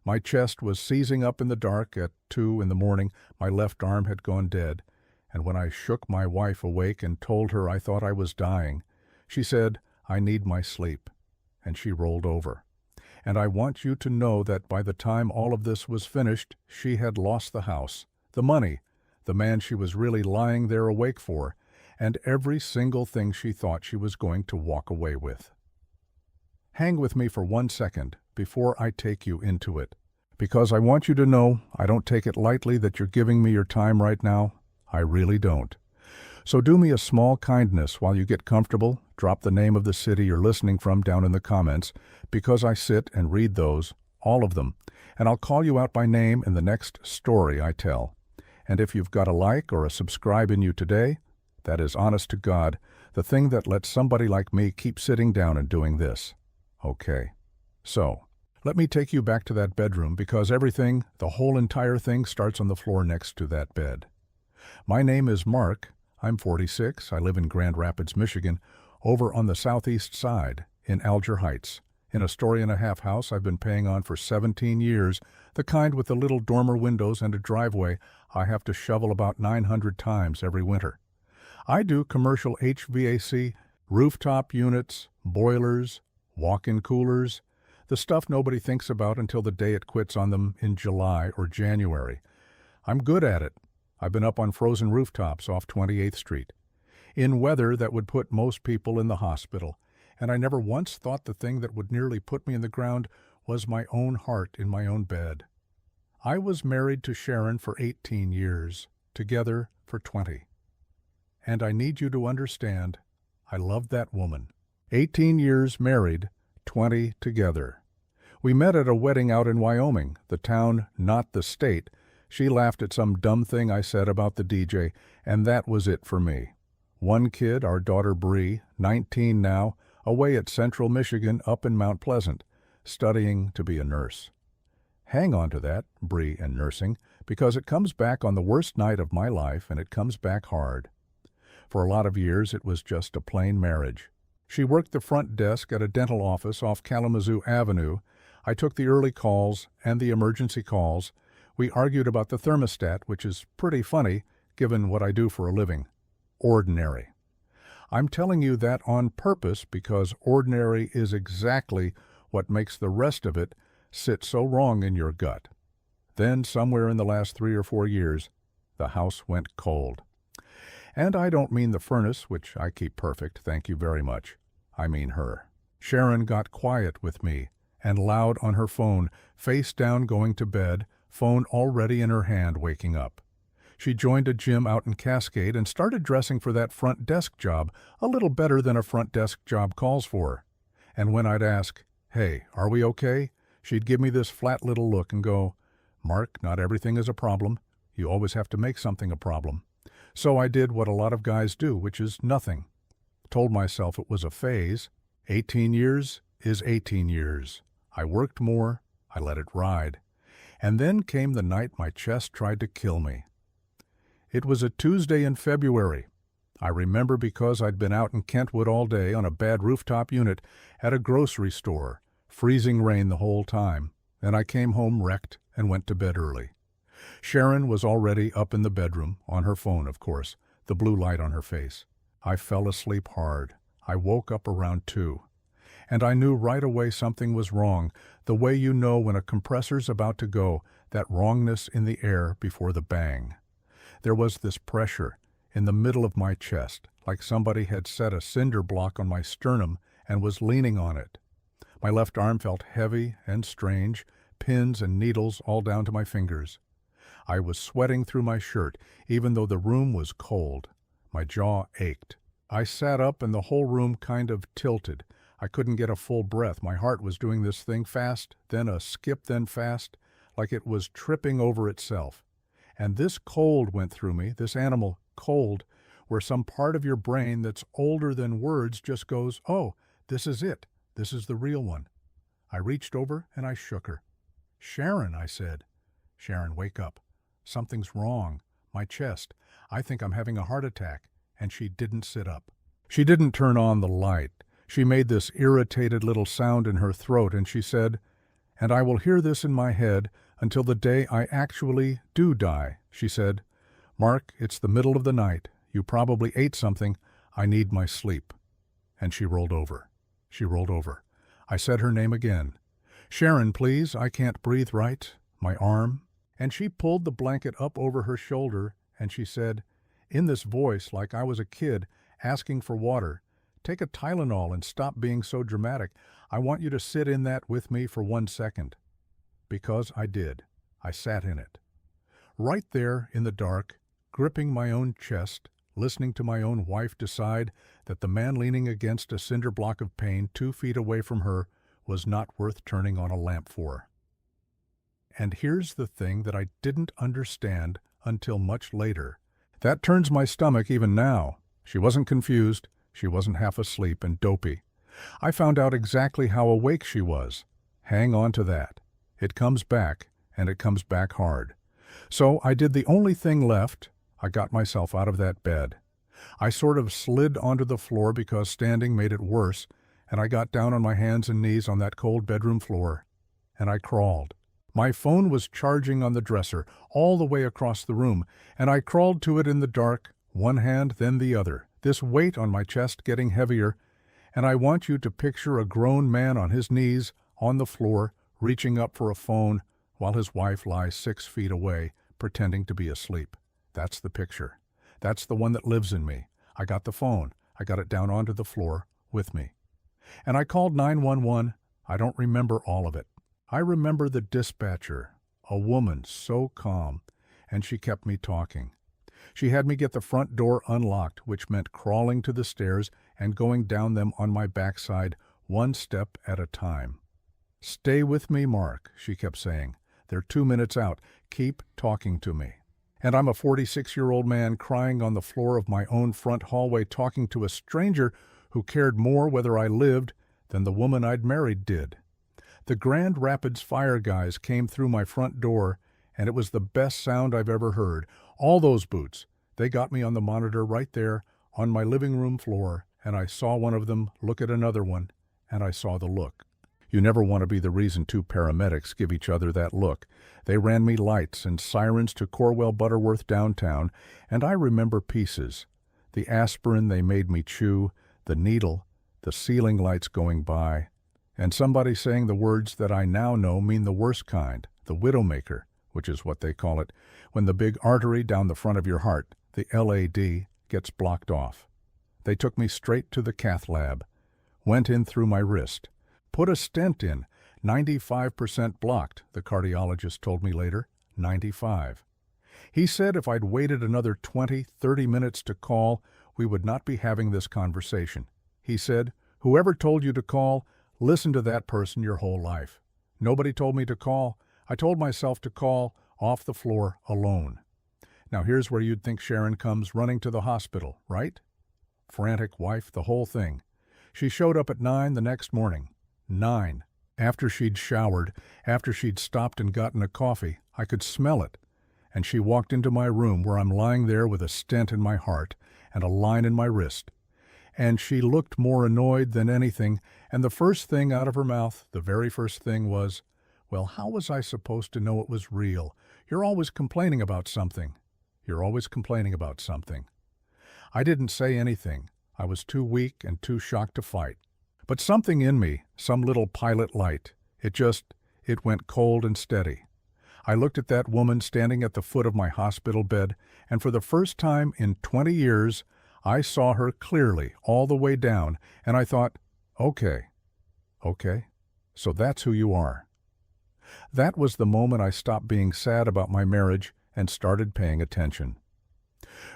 My chest was seizing up in the dark at 2 in the morning. My left arm had gone dead, and when I shook my wife awake and told her I thought I was dying, she said, "I need my sleep," and she rolled over. And I want you to know that by the time all of this was finished, she had lost the house, the money, the man she was really lying there awake for, and every single thing she thought she was going to walk away with. Hang with me for 1 second before I take you into it, because I want you to know I don't take it lightly that you're giving me your time right now. I really don't. So do me a small kindness while you get comfortable. Drop the name of the city you're listening from down in the comments, because I sit and read those, all of them, and I'll call you out by name in the next story I tell. And if you've got a like or a subscribe in you today, that is, honest to God, the thing that lets somebody like me keep sitting down and doing this. Okay. So, let me take you back to that bedroom, because everything, the whole entire thing, starts on the floor next to that bed. My name is Mark. I'm 46. I live in Grand Rapids, Michigan, over on the southeast side, in Alger Heights, in a story-and-a-half house I've been paying on for 17 years, the kind with the little dormer windows and a driveway I have to shovel about 900 times every winter. I do commercial HVAC, rooftop units, boilers, walk-in coolers, the stuff nobody thinks about until the day it quits on them in July or January. I'm good at it. I've been up on frozen rooftops off 28th Street, in weather that would put most people in the hospital, and I never once thought the thing that would nearly put me in the ground was my own heart in my own bed. I was married to Sharon for 18 years, together for 20. And I need you to understand, I loved that woman. 18 years married, 20 together. We met at a wedding out in Wyoming, the town, not the state. She laughed at some dumb thing I said about the DJ, and that was it for me. One kid, our daughter Bree, 19 now, away at Central Michigan up in Mount Pleasant, studying to be a nurse. Hang on to that, Bree and nursing, because it comes back on the worst night of my life, and it comes back hard. For a lot of years, it was just a plain marriage. She worked the front desk at a dental office off Kalamazoo Avenue. I took the early calls and the emergency calls. We argued about the thermostat, which is pretty funny, given what I do for a living. Ordinary. I'm telling you that on purpose, because ordinary is exactly what makes the rest of it sit so wrong in your gut. Then, somewhere in the last 3 or 4 years, the house went cold. And I don't mean the furnace, which I keep perfect, thank you very much. I mean her. Sharon got quiet with me, and loud on her phone, face down going to bed, phone already in her hand waking up. She joined a gym out in Cascade and started dressing for that front desk job, a little better than a front desk job calls for. And when I'd ask, "Hey, are we okay?" she'd give me this flat little look and go, "Mark, not everything is a problem. You always have to make something a problem." So I did what a lot of guys do, which is nothing. Told myself it was a phase. 18 years is 18 years. I worked more. I let it ride. And then came the night my chest tried to kill me. It was a Tuesday in February. I remember because I'd been out in Kentwood all day on a bad rooftop unit at a grocery store, freezing rain the whole time, and I came home wrecked and went to bed early. Sharon was already up in the bedroom, on her phone, of course, the blue light on her face. I fell asleep hard. I woke up around 2. And I knew right away something was wrong, the way you know when a compressor's about to go, that wrongness in the air before the bang. There was this pressure in the middle of my chest, like somebody had set a cinder block on my sternum and was leaning on it. My left arm felt heavy and strange, pins and needles all down to my fingers. I was sweating through my shirt, even though the room was cold. My jaw ached. I sat up and the whole room kind of tilted. I couldn't get a full breath. My heart was doing this thing fast, then a skip, then fast, like it was tripping over itself. And this cold went through me, this animal cold, where some part of your brain that's older than words just goes, "Oh, this is it. This is the real one." I reached over and I shook her. "Sharon," I said. "Sharon, wake up. Something's wrong. My chest. I think I'm having a heart attack." And she didn't sit up. She didn't turn on the light. She made this irritated little sound in her throat, and she said, and I will hear this in my head until the day I actually do die. She said, "Mark, it's the middle of the night. You probably ate something. I need my sleep." And she rolled over. She rolled over. I said her name again. "Sharon, please, I can't breathe right. My arm." And she pulled the blanket up over her shoulder, and she said, in this voice like I was a kid asking for water, "Take a Tylenol and stop being so dramatic. I want you to sit in that with me for 1 second." Because I did. I sat in it. Right there in the dark, gripping my own chest, listening to my own wife decide that the man leaning against a cinder block of pain 2 feet away from her was not worth turning on a lamp for. And here's the thing that I didn't understand until much later. That turns my stomach even now. She wasn't confused. She wasn't half asleep and dopey. I found out exactly how awake she was. Hang on to that. It comes back, and it comes back hard. So I did the only thing left. I got myself out of that bed. I sort of slid onto the floor because standing made it worse, and I got down on my hands and knees on that cold bedroom floor, and I crawled. My phone was charging on the dresser all the way across the room, and I crawled to it in the dark, one hand then the other, this weight on my chest getting heavier, and I want you to picture a grown man on his knees on the floor, reaching up for a phone while his wife lies 6 feet away, pretending to be asleep. That's the picture. That's the one that lives in me. I got the phone. I got it down onto the floor with me. And I called 911. I don't remember all of it. I remember the dispatcher, a woman so calm, and she kept me talking. She had me get the front door unlocked, which meant crawling to the stairs and going down them on my backside, 1 step at a time. "Stay with me, Mark," she kept saying. "They're 2 minutes out. Keep talking to me." And I'm a 46-year-old man crying on the floor of my own front hallway talking to a stranger who cared more whether I lived than the woman I'd married did. The Grand Rapids fire guys came through my front door, and it was the best sound I've ever heard. All those boots. They got me on the monitor right there on my living room floor, and I saw one of them look at another one, and I saw the look. You never want to be the reason 2 paramedics give each other that look. They ran me lights and sirens to Corwell Butterworth downtown, and I remember pieces. The aspirin they made me chew, the needle, the ceiling lights going by, and somebody saying the words that I now know mean the worst kind, the widowmaker, which is what they call it, when the big artery down the front of your heart, the LAD, gets blocked off. They took me straight to the cath lab, went in through my wrist, put a stent in, 95% blocked, the cardiologist told me later, 95. He said if I'd waited another 20, 30 minutes to call, we would not be having this conversation. He said, "Whoever told you to call, listen to that person your whole life." Nobody told me to call. I told myself to call off the floor alone. Now here's where you'd think Sharon comes running to the hospital, right? Frantic wife, the whole thing. She showed up at 9 the next morning. 9. After she'd showered, after she'd stopped and gotten a coffee, I could smell it. And she walked into my room where I'm lying there with a stent in my heart and a line in my wrist. And she looked more annoyed than anything, and the first thing out of her mouth, the very first thing was, "Well, how was I supposed to know it was real? You're always complaining about something. You're always complaining about something." I didn't say anything. I was too weak and too shocked to fight. But something in me, some little pilot light, it went cold and steady. I looked at that woman standing at the foot of my hospital bed, and for the first time in 20 years, I saw her clearly all the way down, and I thought, okay, so that's who you are. That was the moment I stopped being sad about my marriage and started paying attention.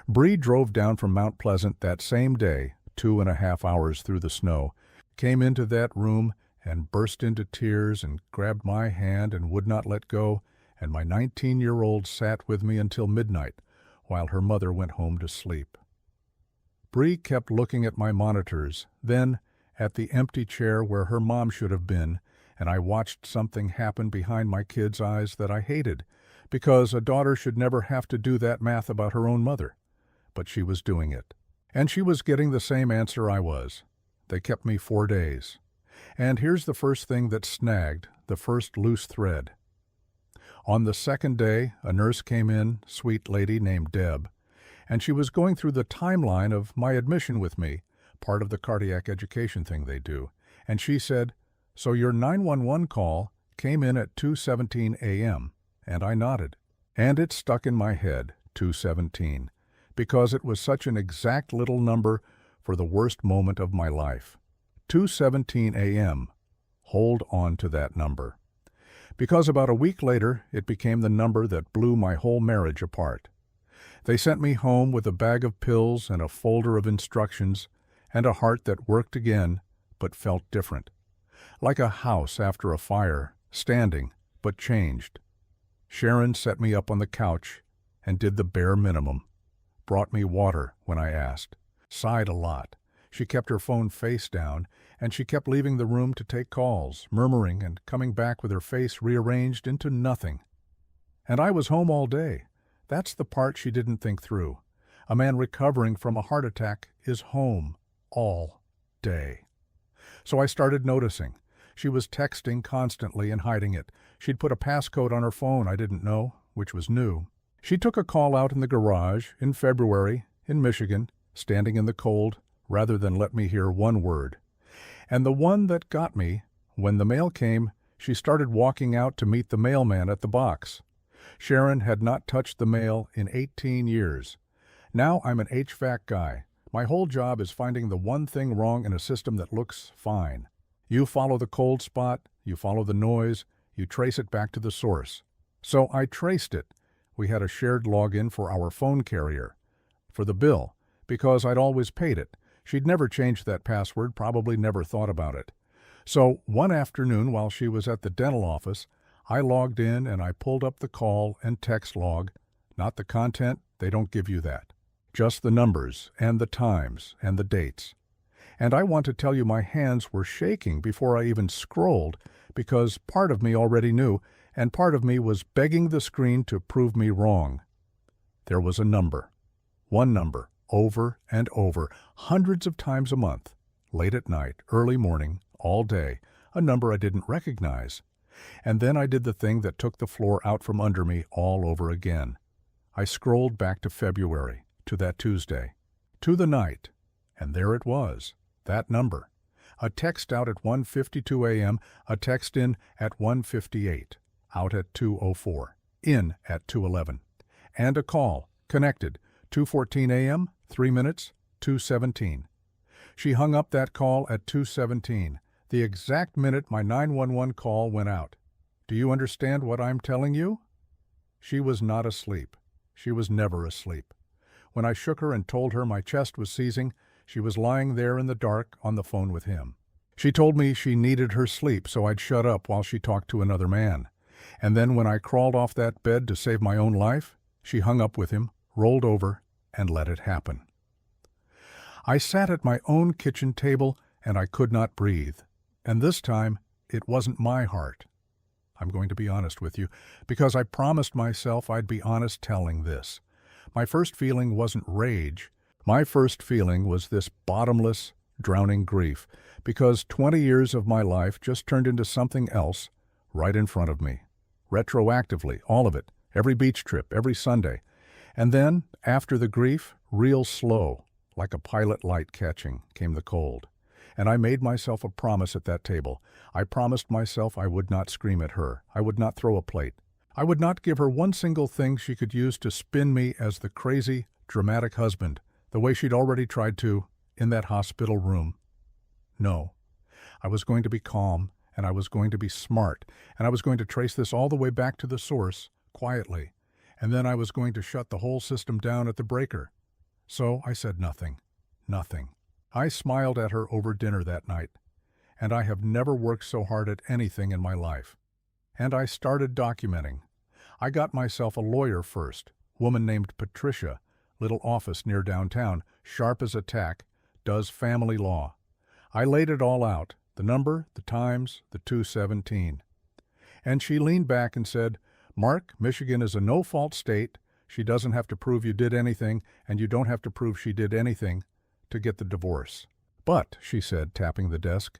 Bree drove down from Mount Pleasant that same day, 2.5 hours through the snow, came into that room and burst into tears and grabbed my hand and would not let go, and my 19-year-old sat with me until midnight while her mother went home to sleep. Bree kept looking at my monitors, then at the empty chair where her mom should have been, and I watched something happen behind my kid's eyes that I hated, because a daughter should never have to do that math about her own mother. But she was doing it. And she was getting the same answer I was. They kept me 4 days. And here's the first thing that snagged, the first loose thread. On the second day, a nurse came in, sweet lady named Deb, and she was going through the timeline of my admission with me, part of the cardiac education thing they do, and she said, "So your 911 call came in at 2:17 a.m., and I nodded. And it stuck in my head, 2:17, because it was such an exact little number for the worst moment of my life. 2:17 a.m. Hold on to that number. Because about a week later, it became the number that blew my whole marriage apart. They sent me home with a bag of pills and a folder of instructions and a heart that worked again, but felt different. Like a house after a fire, standing, but changed. Sharon set me up on the couch and did the bare minimum. Brought me water when I asked. Sighed a lot. She kept her phone face down, and she kept leaving the room to take calls, murmuring and coming back with her face rearranged into nothing. And I was home all day. That's the part she didn't think through. A man recovering from a heart attack is home all day. So I started noticing. She was texting constantly and hiding it. She'd put a passcode on her phone I didn't know, which was new. She took a call out in the garage in February in Michigan, standing in the cold, rather than let me hear one word. And the one that got me, when the mail came, she started walking out to meet the mailman at the box. Sharon had not touched the mail in 18 years. Now I'm an HVAC guy. My whole job is finding the one thing wrong in a system that looks fine. You follow the cold spot, you follow the noise, you trace it back to the source. So I traced it. We had a shared login for our phone carrier. For the bill, because I'd always paid it. She'd never changed that password, probably never thought about it. So one afternoon while she was at the dental office, I logged in and I pulled up the call and text log. Not the content, they don't give you that. Just the numbers and the times and the dates. And I want to tell you my hands were shaking before I even scrolled, because part of me already knew, and part of me was begging the screen to prove me wrong. There was a number. One number, over and over, hundreds of times a month, late at night, early morning, all day, a number I didn't recognize. And then I did the thing that took the floor out from under me all over again. I scrolled back to February, to that Tuesday, to the night, and there it was, that number. A text out at 1:52 a.m., a text in at 1:58, out at 2:04, in at 2:11, and a call, connected, 2:14 a.m., 3 minutes, 2:17. She hung up that call at 2:17, the exact minute my 911 call went out. Do you understand what I'm telling you? She was not asleep. She was never asleep. When I shook her and told her my chest was seizing, she was lying there in the dark on the phone with him. She told me she needed her sleep, so I'd shut up while she talked to another man. And then when I crawled off that bed to save my own life, she hung up with him, rolled over, and let it happen. I sat at my own kitchen table, and I could not breathe. And this time, it wasn't my heart. I'm going to be honest with you, because I promised myself I'd be honest telling this. My first feeling wasn't rage. My first feeling was this bottomless, drowning grief, because 20 years of my life just turned into something else right in front of me. Retroactively, all of it, every beach trip, every Sunday. And then, after the grief, real slow, like a pilot light catching, came the cold. And I made myself a promise at that table. I promised myself I would not scream at her. I would not throw a plate. I would not give her one single thing she could use to spin me as the crazy, dramatic husband, the way she'd already tried to in that hospital room. No. I was going to be calm, and I was going to be smart, and I was going to trace this all the way back to the source, quietly, and then I was going to shut the whole system down at the breaker. So I said nothing. Nothing. I smiled at her over dinner that night, and I have never worked so hard at anything in my life. And I started documenting. I got myself a lawyer first, woman named Patricia, little office near downtown, sharp as a tack, does family law. I laid it all out, the number, the times, the 2:17. And she leaned back and said, "Mark, Michigan is a no-fault state. She doesn't have to prove you did anything, and you don't have to prove she did anything to get the divorce. But," she said, tapping the desk,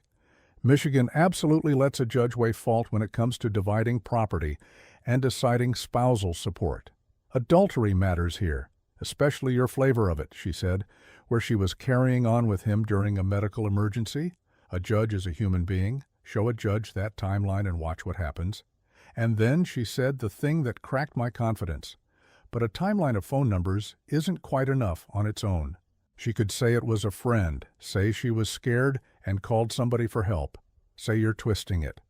Michigan absolutely lets a judge weigh fault when it comes to dividing property and deciding spousal support. Adultery matters here, especially your flavor of it, she said, where she was carrying on with him during a medical emergency. A judge is a human being. Show a judge that timeline and watch what happens. And then she said the thing that cracked my confidence. But a timeline of phone numbers isn't quite enough on its own. She could say it was a friend, say she was scared and called somebody for help. Say you're twisting it.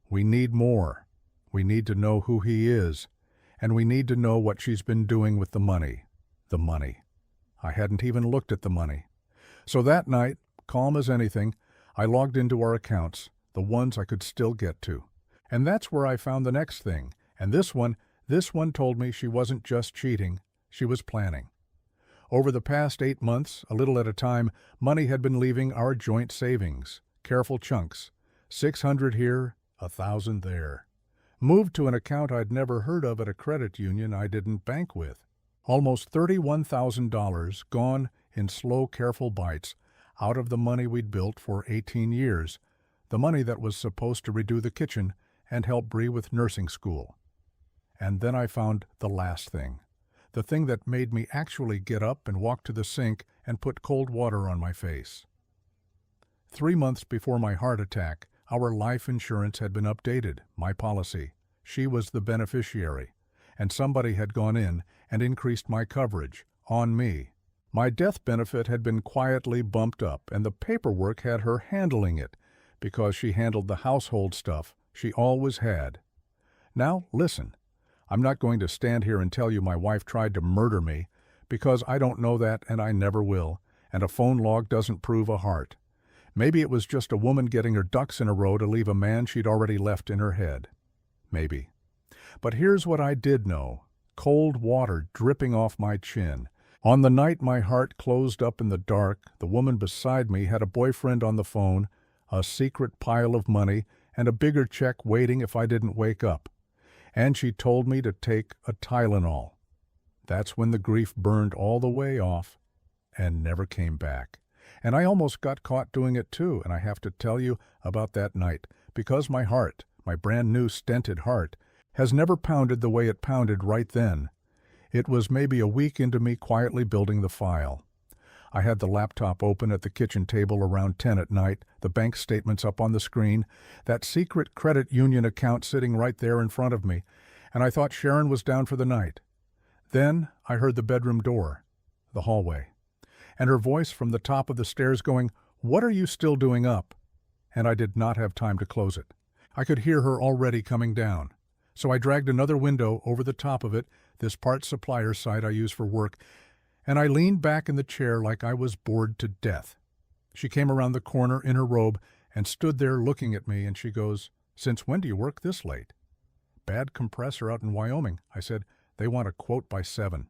We need more. We need to know who he is, and we need to know what she's been doing with the money. The money. I hadn't even looked at the money. So that night, calm as anything, I logged into our accounts, the ones I could still get to. And that's where I found the next thing. And this one told me she wasn't just cheating, she was planning. Over the past 8 months, a little at a time, money had been leaving our joint savings, careful chunks, 600 here, 1,000 there. Moved to an account I'd never heard of at a credit union I didn't bank with. Almost $31,000 gone in slow, careful bites out of the money we'd built for 18 years, the money that was supposed to redo the kitchen and help Bree with nursing school. And then I found the last thing, the thing that made me actually get up and walk to the sink and put cold water on my face. 3 months before my heart attack, our life insurance had been updated, my policy. She was the beneficiary, and somebody had gone in and increased my coverage, on me. My death benefit had been quietly bumped up, and the paperwork had her handling it, because she handled the household stuff she always had. Now, listen. I'm not going to stand here and tell you my wife tried to murder me, because I don't know that and I never will, and a phone log doesn't prove a heart. Maybe it was just a woman getting her ducks in a row to leave a man she'd already left in her head. Maybe. But here's what I did know. Cold water dripping off my chin. On the night my heart closed up in the dark, the woman beside me had a boyfriend on the phone, a secret pile of money, and a bigger check waiting if I didn't wake up. And she told me to take a Tylenol. That's when the grief burned all the way off and never came back. And I almost got caught doing it too, and I have to tell you about that night, because my heart, my brand new stented heart, has never pounded the way it pounded right then. It was maybe a week into me quietly building the file. I had the laptop open at the kitchen table around 10 at night, the bank statements up on the screen, that secret credit union account sitting right there in front of me, and I thought Sharon was down for the night. Then I heard the bedroom door, the hallway, and her voice from the top of the stairs going, "What are you still doing up?" And I did not have time to close it. I could hear her already coming down. So I dragged another window over the top of it, this parts supplier site I use for work, and I leaned back in the chair like I was bored to death. She came around the corner in her robe and stood there looking at me, and she goes, "Since when do you work this late?" "Bad compressor out in Wyoming," I said. "They want a quote by 7.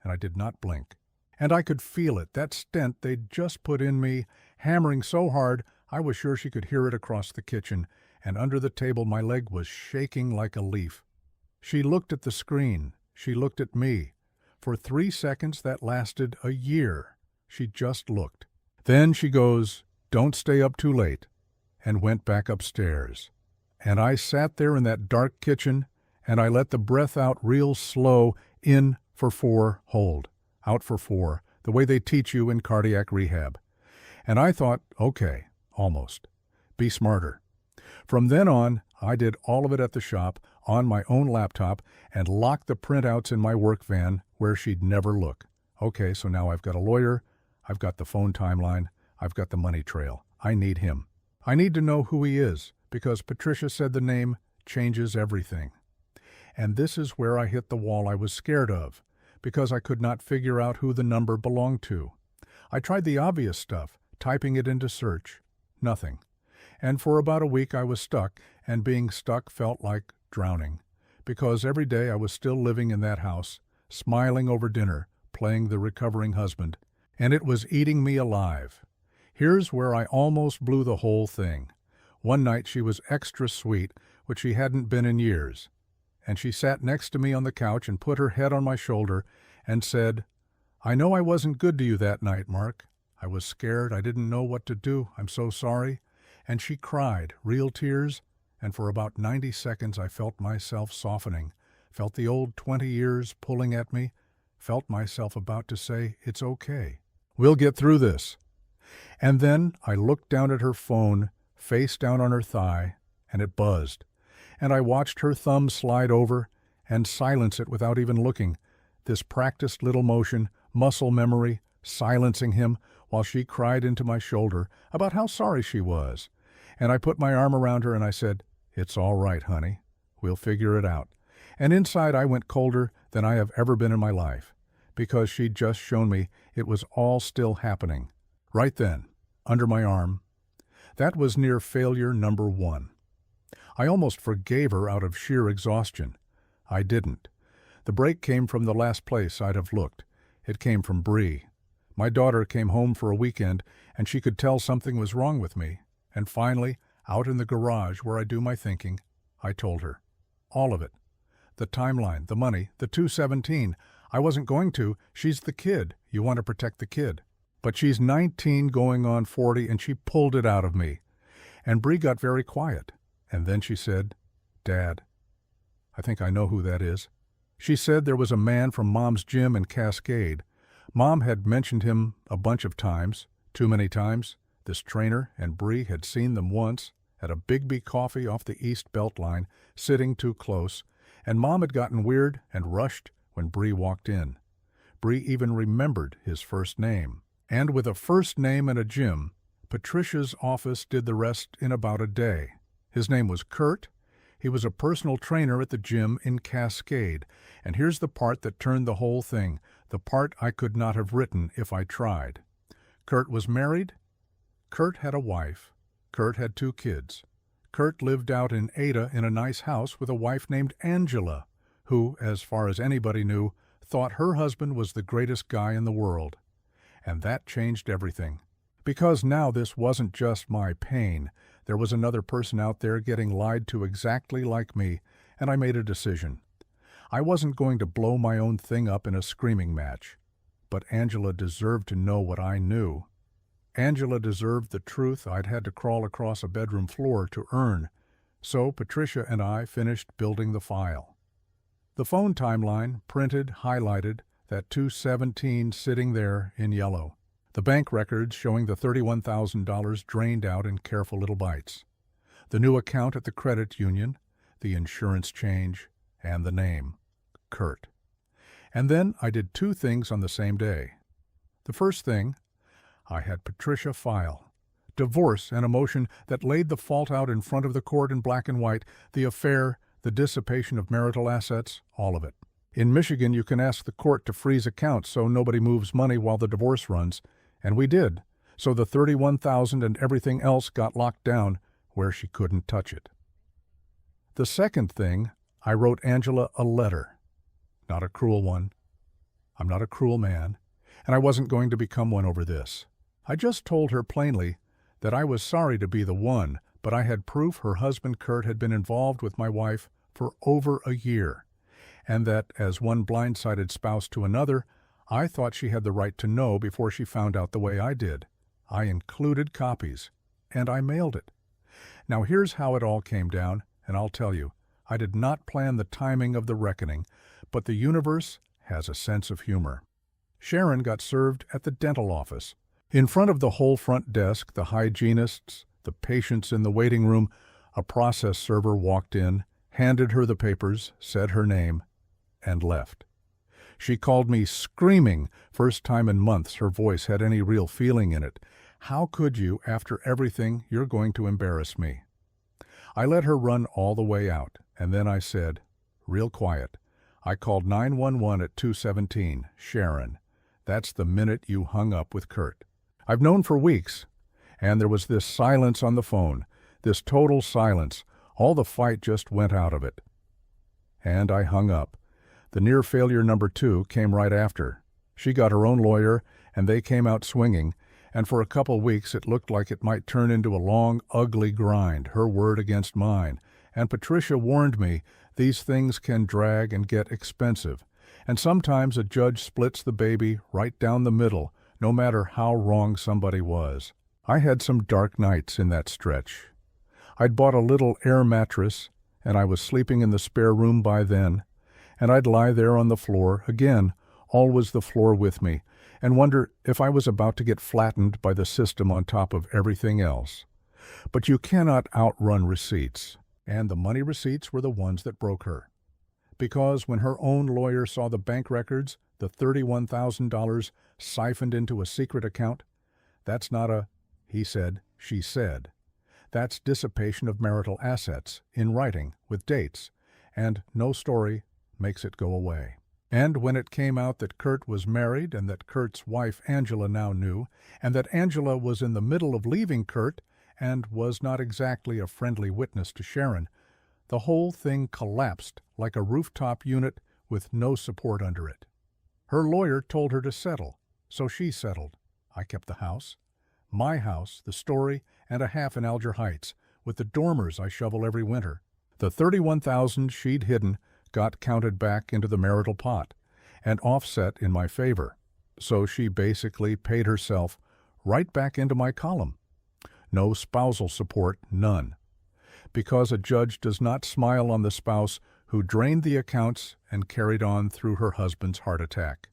And I did not blink. And I could feel it, that stent they'd just put in me, hammering so hard I was sure she could hear it across the kitchen, and under the table my leg was shaking like a leaf. She looked at the screen. She looked at me. For 3 seconds that lasted a year. She just looked. Then she goes, "Don't stay up too late," and went back upstairs. And I sat there in that dark kitchen, and I let the breath out real slow, in for 4, hold, out for 4, the way they teach you in cardiac rehab. And I thought, okay, almost. Be smarter. From then on, I did all of it at the shop, on my own laptop, and locked the printouts in my work van where she'd never look. Okay, so now I've got a lawyer, I've got the phone timeline, I've got the money trail. I need him. I need to know who he is, because Patricia said the name changes everything. And this is where I hit the wall I was scared of, because I could not figure out who the number belonged to. I tried the obvious stuff, typing it into search. Nothing. And for about a week I was stuck, and being stuck felt like drowning, because every day I was still living in that house, smiling over dinner, playing the recovering husband, and it was eating me alive. Here's where I almost blew the whole thing. One night she was extra sweet, which she hadn't been in years, and she sat next to me on the couch and put her head on my shoulder and said, "I know I wasn't good to you that night, Mark. I was scared. I didn't know what to do. I'm so sorry. And she cried, real tears, and for about 90 seconds I felt myself softening, felt the old 20 years pulling at me, felt myself about to say, "It's okay. We'll get through this." And then I looked down at her phone, face down on her thigh, and it buzzed. And I watched her thumb slide over and silence it without even looking, this practiced little motion, muscle memory, silencing him, while she cried into my shoulder about how sorry she was. And I put my arm around her and I said, "It's all right, honey. We'll figure it out." And inside I went colder than I have ever been in my life, because she'd just shown me it was all still happening. Right then, under my arm. That was near failure number 1. I almost forgave her out of sheer exhaustion. I didn't. The break came from the last place I'd have looked. It came from Bree. My daughter came home for a weekend, and she could tell something was wrong with me. And finally, out in the garage where I do my thinking, I told her. All of it. The timeline, the money, the 217. I wasn't going to. She's the kid. You want to protect the kid. But she's 19 going on 40, and she pulled it out of me. And Bree got very quiet. And then she said, "Dad, I think I know who that is." She said there was a man from Mom's gym in Cascade. Mom had mentioned him a bunch of times, too many times. This trainer and Bree had seen them once at a Bigby Coffee off the East Beltline, sitting too close, and Mom had gotten weird and rushed when Bree walked in. Bree even remembered his first name. And with a first name and a gym, Patricia's office did the rest in about a day. His name was Kurt. He was a personal trainer at the gym in Cascade. And here's the part that turned the whole thing, the part I could not have written if I tried. Kurt was married. Kurt had a wife. Kurt had 2 kids. Kurt lived out in Ada in a nice house with a wife named Angela, who, as far as anybody knew, thought her husband was the greatest guy in the world. And that changed everything. Because now this wasn't just my pain. There was another person out there getting lied to exactly like me, and I made a decision. I wasn't going to blow my own thing up in a screaming match. But Angela deserved to know what I knew. Angela deserved the truth I'd had to crawl across a bedroom floor to earn. So Patricia and I finished building the file. The phone timeline, printed, highlighted, that 217 sitting there in yellow. The bank records showing the $31,000 drained out in careful little bites. The new account at the credit union, the insurance change, and the name, Kurt. And then I did 2 things on the same day. The first thing, I had Patricia file. Divorce and a motion that laid the fault out in front of the court in black and white, the affair, the dissipation of marital assets, all of it. In Michigan, you can ask the court to freeze accounts so nobody moves money while the divorce runs, and we did. So the $31,000 and everything else got locked down where she couldn't touch it. The second thing, I wrote Angela a letter. Not a cruel one. I'm not a cruel man, and I wasn't going to become one over this. I just told her plainly that I was sorry to be the one, but I had proof her husband Kurt had been involved with my wife for over a year, and that, as one blindsided spouse to another, I thought she had the right to know before she found out the way I did. I included copies, and I mailed it. Now here's how it all came down, and I'll tell you, I did not plan the timing of the reckoning, but the universe has a sense of humor. Sharon got served at the dental office. In front of the whole front desk, the hygienists, the patients in the waiting room, a process server walked in, handed her the papers, said her name, and left. She called me screaming, first time in months her voice had any real feeling in it. How could you, after everything, you're going to embarrass me? I let her run all the way out, and then I said, real quiet, I called 911 at 217, Sharon. That's the minute you hung up with Kurt. I've known for weeks, and there was this silence on the phone, this total silence. All the fight just went out of it. And I hung up. The near failure number 2 came right after. She got her own lawyer, and they came out swinging, and for a couple weeks it looked like it might turn into a long, ugly grind, her word against mine. And Patricia warned me, these things can drag and get expensive. And sometimes a judge splits the baby right down the middle, no matter how wrong somebody was. I had some dark nights in that stretch. I'd bought a little air mattress, and I was sleeping in the spare room by then, and I'd lie there on the floor, again, always the floor with me, and wonder if I was about to get flattened by the system on top of everything else. But you cannot outrun receipts, and the money receipts were the ones that broke her. Because when her own lawyer saw the bank records, the $31,000 siphoned into a secret account, that's not a he said, she said. That's dissipation of marital assets, in writing, with dates, and no story makes it go away. And when it came out that Kurt was married and that Kurt's wife Angela now knew, and that Angela was in the middle of leaving Kurt and was not exactly a friendly witness to Sharon, the whole thing collapsed like a rooftop unit with no support under it. Her lawyer told her to settle, so she settled. I kept the house. My house, the story, and a half in Alger Heights, with the dormers I shovel every winter. The $31,000 she'd hidden got counted back into the marital pot and offset in my favor, so she basically paid herself right back into my column. No spousal support, none. Because a judge does not smile on the spouse who drained the accounts and carried on through her husband's heart attack.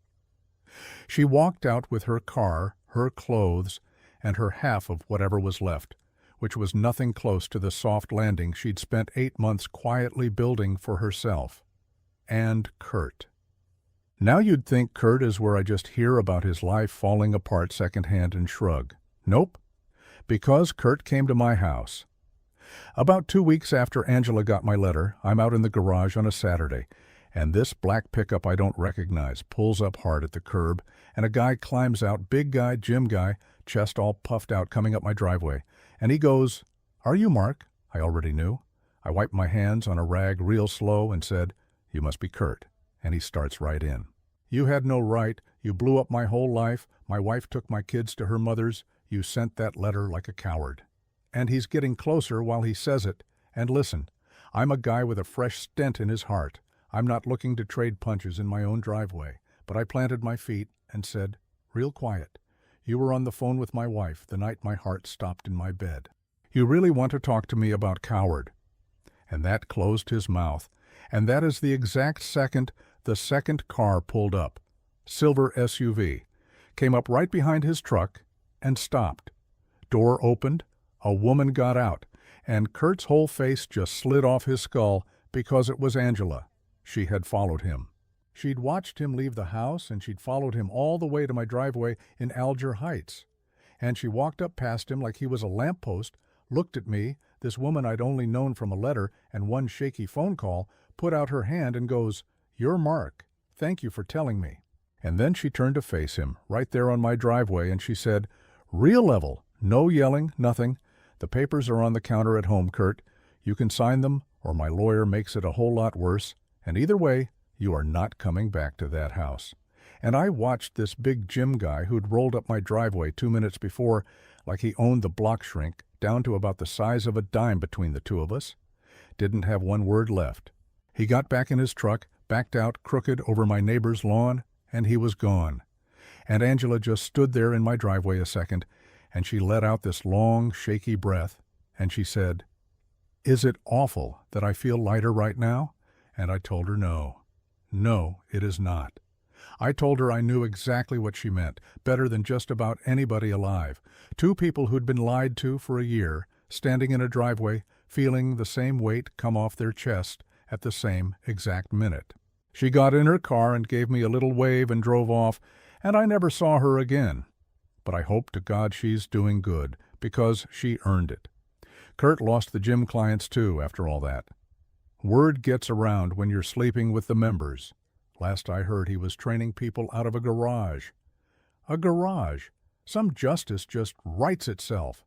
She walked out with her car, her clothes, and her half of whatever was left, which was nothing close to the soft landing she'd spent 8 months quietly building for herself. And Kurt. Now you'd think Kurt is where I just hear about his life falling apart secondhand and shrug. Nope. Because Kurt came to my house. About 2 weeks after Angela got my letter, I'm out in the garage on a Saturday, and this black pickup I don't recognize pulls up hard at the curb, and a guy climbs out, big guy, gym guy, chest all puffed out, coming up my driveway. And he goes, "Are you Mark?" I already knew. I wiped my hands on a rag real slow and said, "You must be Kurt." And he starts right in. "You had no right. You blew up my whole life. My wife took my kids to her mother's. You sent that letter like a coward." And he's getting closer while he says it. And listen, I'm a guy with a fresh stent in his heart. I'm not looking to trade punches in my own driveway. But I planted my feet and said, real quiet, "You were on the phone with my wife the night my heart stopped in my bed. You really want to talk to me about coward?" And that closed his mouth. And that is the exact second the second car pulled up. Silver SUV. Came up right behind his truck and stopped. Door opened. A woman got out. And Kurt's whole face just slid off his skull because it was Angela. She had followed him. She'd watched him leave the house, and she'd followed him all the way to my driveway in Alger Heights. And she walked up past him like he was a lamppost, looked at me, this woman I'd only known from a letter and one shaky phone call, put out her hand and goes, "You're Mark. Thank you for telling me." And then she turned to face him, right there on my driveway, and she said, "Real level, no yelling, nothing. The papers are on the counter at home, Kurt. You can sign them, or my lawyer makes it a whole lot worse, and either way, you are not coming back to that house." And I watched this big gym guy who'd rolled up my driveway 2 minutes before like he owned the block shrink, down to about the size of a dime between the two of us. Didn't have one word left. He got back in his truck, backed out crooked over my neighbor's lawn, and he was gone. And Angela just stood there in my driveway a second, and she let out this long, shaky breath, and she said, "Is it awful that I feel lighter right now?" And I told her no. No, it is not. I told her I knew exactly what she meant, better than just about anybody alive. 2 people who'd been lied to for a year, standing in a driveway, feeling the same weight come off their chest at the same exact minute. She got in her car and gave me a little wave and drove off, and I never saw her again. But I hope to God she's doing good, because she earned it. Kurt lost the gym clients too, after all that. Word gets around when you're sleeping with the members. Last I heard he was training people out of a garage. A garage. Some justice just writes itself.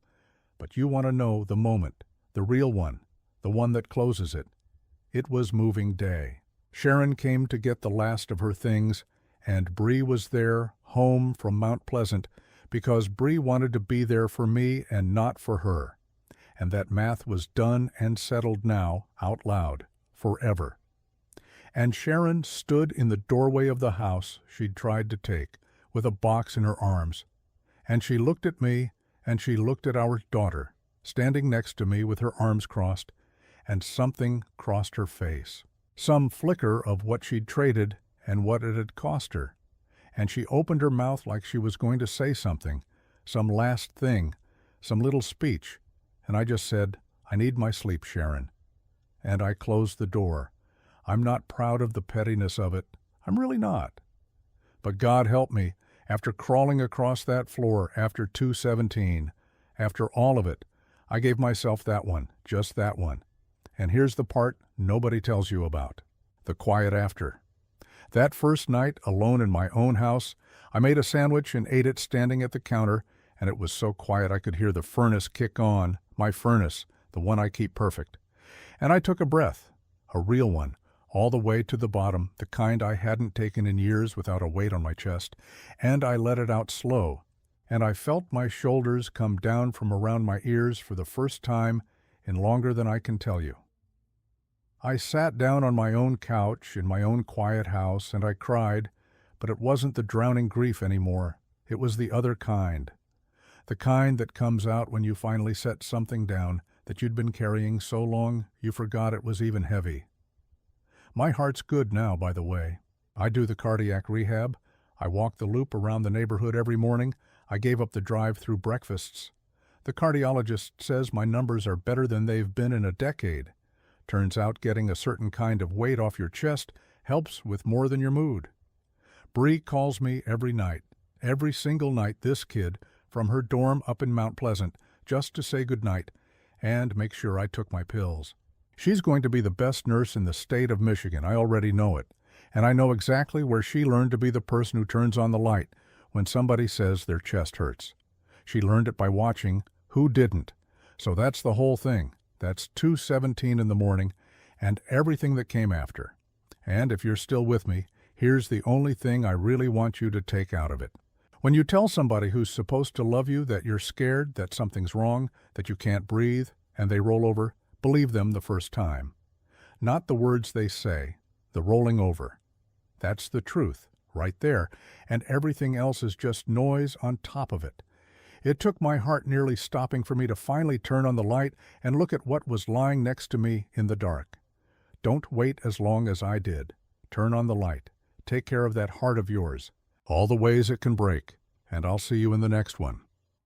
But you want to know the moment, the real one, the one that closes it. It was moving day. Sharon came to get the last of her things, and Bree was there, home from Mount Pleasant, because Bree wanted to be there for me and not for her. And that math was done and settled now, out loud, forever. And Sharon stood in the doorway of the house she'd tried to take, with a box in her arms. And she looked at me, and she looked at our daughter, standing next to me with her arms crossed, and something crossed her face. Some flicker of what she'd traded and what it had cost her. And she opened her mouth like she was going to say something, some last thing, some little speech, and I just said, "I need my sleep, Sharon." And I closed the door. I'm not proud of the pettiness of it. I'm really not. But God help me, after crawling across that floor after 2:17, after all of it, I gave myself that one, just that one. And here's the part nobody tells you about, the quiet after. That first night, alone in my own house, I made a sandwich and ate it standing at the counter, and it was so quiet I could hear the furnace kick on, my furnace, the one I keep perfect. And I took a breath, a real one, all the way to the bottom, the kind I hadn't taken in years without a weight on my chest, and I let it out slow, and I felt my shoulders come down from around my ears for the first time in longer than I can tell you. I sat down on my own couch in my own quiet house, and I cried, but it wasn't the drowning grief anymore. It was the other kind. The kind that comes out when you finally set something down that you'd been carrying so long you forgot it was even heavy. My heart's good now, by the way. I do the cardiac rehab. I walk the loop around the neighborhood every morning. I gave up the drive-through breakfasts. The cardiologist says my numbers are better than they've been in a decade. Turns out getting a certain kind of weight off your chest helps with more than your mood. Bree calls me every night, every single night, this kid, from her dorm up in Mount Pleasant, just to say goodnight and make sure I took my pills. She's going to be the best nurse in the state of Michigan, I already know it, and I know exactly where she learned to be the person who turns on the light when somebody says their chest hurts. She learned it by watching Who Didn't. So that's the whole thing. That's 2:17 in the morning, and everything that came after. And if you're still with me, here's the only thing I really want you to take out of it. When you tell somebody who's supposed to love you that you're scared, that something's wrong, that you can't breathe, and they roll over, believe them the first time. Not the words they say, the rolling over. That's the truth, right there, and everything else is just noise on top of it. It took my heart nearly stopping for me to finally turn on the light and look at what was lying next to me in the dark. Don't wait as long as I did. Turn on the light. Take care of that heart of yours, all the ways it can break, and I'll see you in the next one.